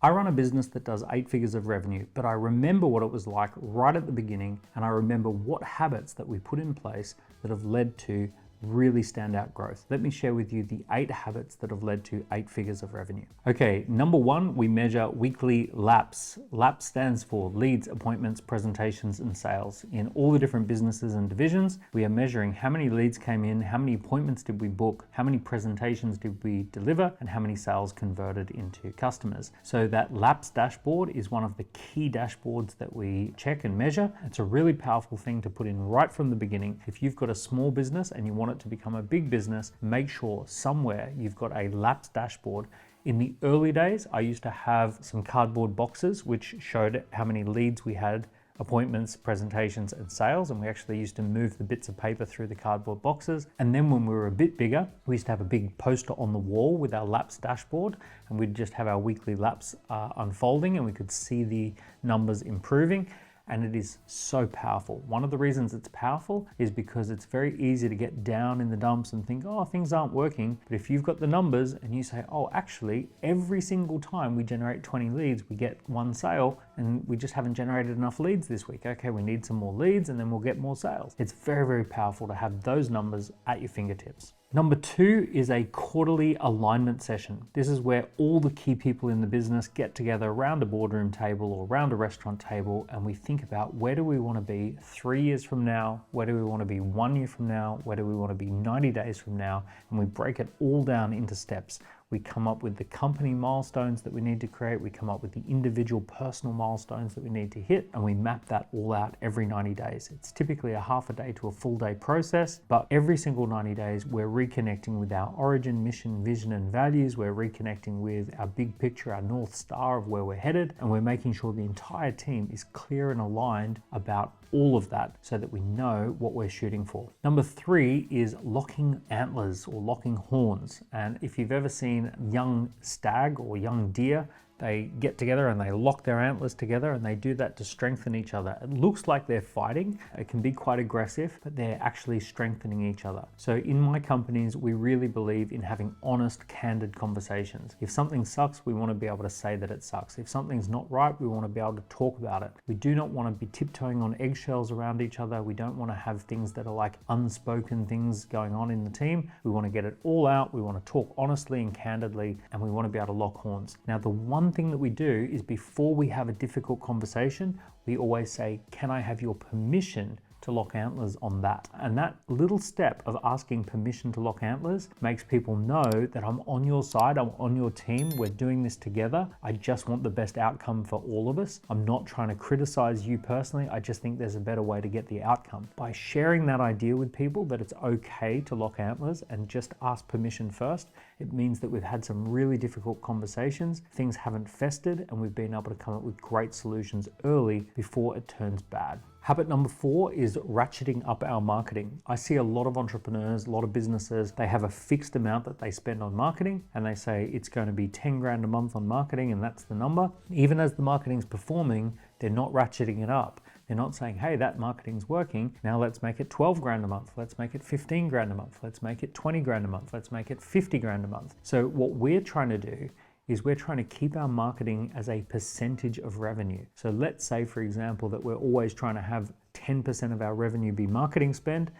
I run a business that does 8 figures of revenue, but I remember what it was like right at the beginning, and I remember what habits that we put in place that have led to really standout growth. Let me share with you the 8 habits that have led to 8 figures of revenue. Okay, number 1, we measure weekly laps. LAP stands for leads, appointments, presentations, and sales. In all the different businesses and divisions, we are measuring how many leads came in, how many appointments did we book, how many presentations did we deliver, and how many sales converted into customers. So that LAPS dashboard is one of the key dashboards that we check and measure. It's a really powerful thing to put in right from the beginning. If you've got a small business and you want it to become a big business, make sure somewhere you've got a LAPS dashboard. In the early days, I used to have some cardboard boxes which showed how many leads we had, appointments, presentations, and sales, and we actually used to move the bits of paper through the cardboard boxes. And then when we were a bit bigger, we used to have a big poster on the wall with our LAPS dashboard, and we'd just have our weekly LAPS unfolding, and we could see the numbers improving. And it is so powerful. One of the reasons it's powerful is because it's very easy to get down in the dumps and think, oh, things aren't working. But if you've got the numbers and you say, oh, actually, every single time we generate 20 leads, we get 1 sale, and we just haven't generated enough leads this week. Okay, we need some more leads and then we'll get more sales. It's very, very powerful to have those numbers at your fingertips. Number 2 is a quarterly alignment session. This is where all the key people in the business get together around a boardroom table or around a restaurant table, and we think about where do we want to be 3 years from now, where do we want to be 1 year from now, where do we want to be 90 days from now, and we break it all down into steps. We come up with the company milestones that we need to create. We come up with the individual personal milestones that we need to hit, and we map that all out every 90 days. It's typically a half a day to a full day process, but every single 90 days, we're reconnecting with our origin, mission, vision, and values. We're reconnecting with our big picture, our North Star of where we're headed, and we're making sure the entire team is clear and aligned about all of that so that we know what we're shooting for. Number 3 is locking antlers or locking horns. And if you've ever seen young stag or young deer, they get together and they lock their antlers together, and they do that to strengthen each other. It looks like they're fighting. It can be quite aggressive, but they're actually strengthening each other. So in my companies, we really believe in having honest, candid conversations. If something sucks, we want to be able to say that it sucks. If something's not right, we want to be able to talk about it. We do not want to be tiptoeing on eggshells around each other. We don't want to have things that are like unspoken things going on in the team. We want to get it all out. We want to talk honestly and candidly, and we want to be able to lock horns. Now, the one thing that we do is before we have a difficult conversation, we always say, can I have your permission to lock antlers on that? And that little step of asking permission to lock antlers makes people know that I'm on your side, I'm on your team, we're doing this together. I just want the best outcome for all of us. I'm not trying to criticize you personally, I just think there's a better way to get the outcome. By sharing that idea with people that it's okay to lock antlers and just ask permission first, it means that we've had some really difficult conversations, things haven't festered, and we've been able to come up with great solutions early before it turns bad. Habit number 4 is ratcheting up our marketing. I see a lot of entrepreneurs, a lot of businesses, they have a fixed amount that they spend on marketing, and they say it's going to be 10 grand a month on marketing, and that's the number. Even as the marketing's performing, they're not ratcheting it up. They're not saying, hey, that marketing's working, now let's make it 12 grand a month, let's make it 15 grand a month, let's make it 20 grand a month, let's make it 50 grand a month. So what we're trying to do is we're trying to keep our marketing as a percentage of revenue. So let's say, for example, that we're always trying to have 10% of our revenue be marketing spend.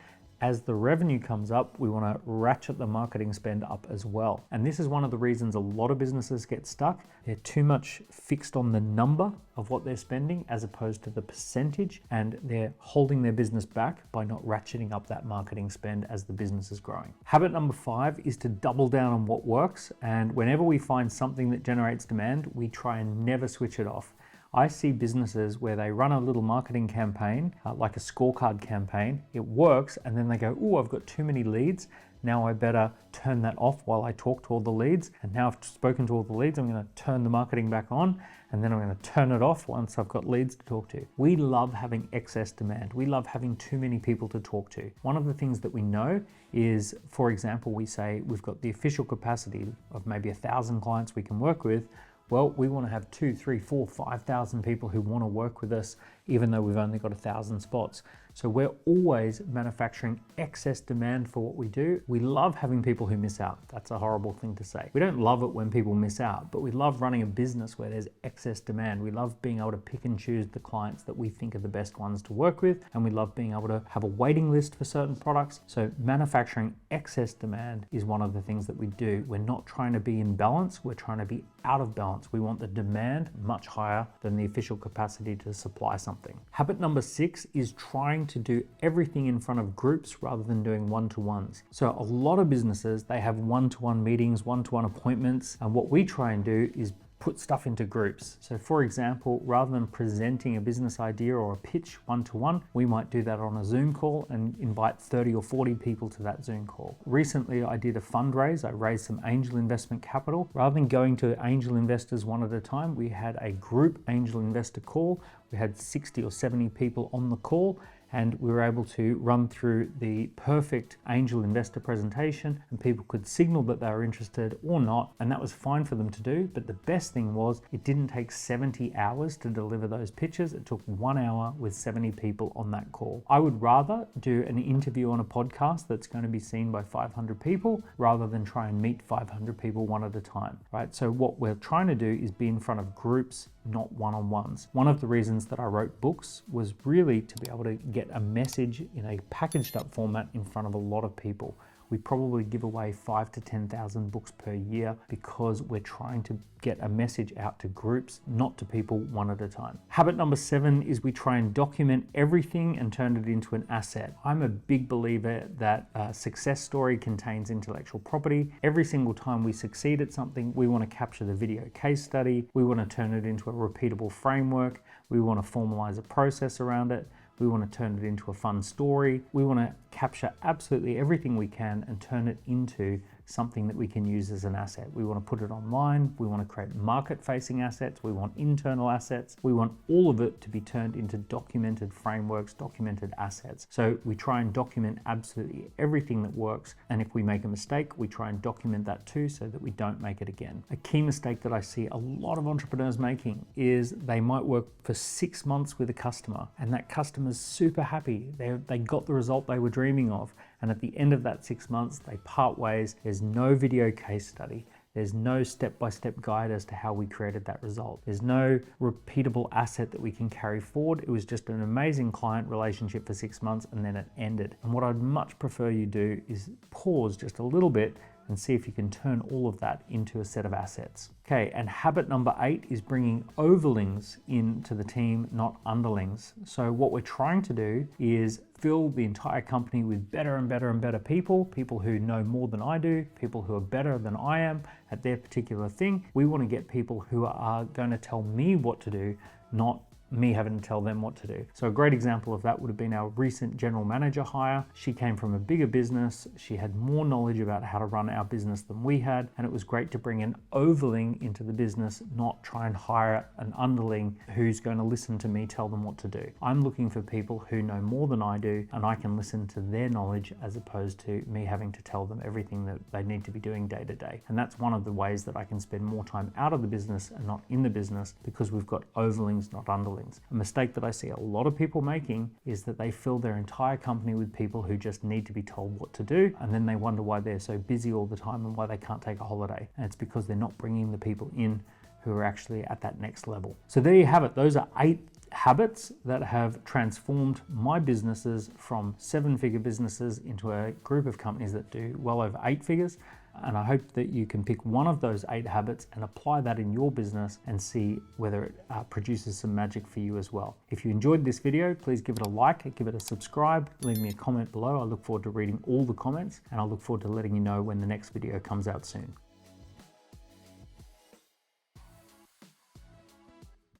As the revenue comes up, we want to ratchet the marketing spend up as well. And this is one of the reasons a lot of businesses get stuck. They're too much fixed on the number of what they're spending as opposed to the percentage, and they're holding their business back by not ratcheting up that marketing spend as the business is growing. Habit number 5 is to double down on what works. And whenever we find something that generates demand, we try and never switch it off. I see businesses where they run a little marketing campaign, like a scorecard campaign. It works, and then they go, oh, I've got too many leads. Now I better turn that off while I talk to all the leads. And now I've spoken to all the leads, I'm going to turn the marketing back on, and then I'm going to turn it off once I've got leads to talk to. We love having excess demand. We love having too many people to talk to. One of the things that we know is, for example, we say we've got the official capacity of maybe 1,000 clients we can work with. Well, we want to have 2, 3, 4, 5,000 people who want to work with us, even though we've only got 1,000 spots. So we're always manufacturing excess demand for what we do. We love having people who miss out. That's a horrible thing to say. We don't love it when people miss out, but we love running a business where there's excess demand. We love being able to pick and choose the clients that we think are the best ones to work with, and we love being able to have a waiting list for certain products. So manufacturing excess demand is one of the things that we do. We're not trying to be in balance, we're trying to be out of balance. We want the demand much higher than the official capacity to supply something. Habit number 6 is trying to do everything in front of groups rather than doing one-to-ones. So a lot of businesses, they have one-to-one meetings, one-to-one appointments, and what we try and do is put stuff into groups. So for example, rather than presenting a business idea or a pitch one-to-one, we might do that on a Zoom call and invite 30 or 40 people to that Zoom call. Recently, I did a fundraise. I raised some angel investment capital. Rather than going to angel investors one at a time, we had a group angel investor call. We had 60 or 70 people on the call, and we were able to run through the perfect angel investor presentation, and people could signal that they were interested or not, and that was fine for them to do. But the best thing was it didn't take 70 hours to deliver those pitches. It took 1 hour with 70 people on that call. I would rather do an interview on a podcast that's going to be seen by 500 people rather than try and meet 500 people one at a time, right? So what we're trying to do is be in front of groups, not one-on-ones. One of the reasons that I wrote books was really to be able to get a message in a packaged up format in front of a lot of people. We probably give away 5,000 to 10,000 books per year because we're trying to get a message out to groups, not to people one at a time. Habit number 7 is we try and document everything and turn it into an asset. I'm a big believer that a success story contains intellectual property. Every single time we succeed at something, we want to capture the video case study. We want to turn it into a repeatable framework. We want to formalize a process around it. We want to turn it into a fun story. We want to capture absolutely everything we can and turn it into something that we can use as an asset. We want to put it online. We want to create market-facing assets. We want internal assets. We want all of it to be turned into documented frameworks, documented assets. So we try and document absolutely everything that works. And if we make a mistake, we try and document that too so that we don't make it again. A key mistake that I see a lot of entrepreneurs making is they might work for 6 months with a customer, and that customer's super happy. They got the result they were dreaming of. And at the end of that 6 months, they part ways. There's no video case study. There's no step-by-step guide as to how we created that result. There's no repeatable asset that we can carry forward. It was just an amazing client relationship for 6 months and then it ended. And what I'd much prefer you do is pause just a little bit and see if you can turn all of that into a set of assets. Okay, and habit number 8 is bringing overlings into the team, not underlings. So what we're trying to do is fill the entire company with better and better and better people, people who know more than I do, people who are better than I am at their particular thing. We want to get people who are going to tell me what to do, not me having to tell them what to do. So a great example of that would have been our recent general manager hire. She came from a bigger business. She had more knowledge about how to run our business than we had. And it was great to bring an overling into the business, not try and hire an underling who's going to listen to me tell them what to do. I'm looking for people who know more than I do, and I can listen to their knowledge as opposed to me having to tell them everything that they need to be doing day to day. And that's one of the ways that I can spend more time out of the business and not in the business, because we've got overlings, not underlings. A mistake that I see a lot of people making is that they fill their entire company with people who just need to be told what to do, and then they wonder why they're so busy all the time and why they can't take a holiday. And it's because they're not bringing the people in who are actually at that next level. So there you have it. Those are 8 habits that have transformed my businesses from 7-figure businesses into a group of companies that do well over 8 figures. And I hope that you can pick one of those 8 habits and apply that in your business and see whether it produces some magic for you as well. If you enjoyed this video, please give it a like, give it a subscribe, leave me a comment below. I look forward to reading all the comments, and I look forward to letting you know when the next video comes out soon.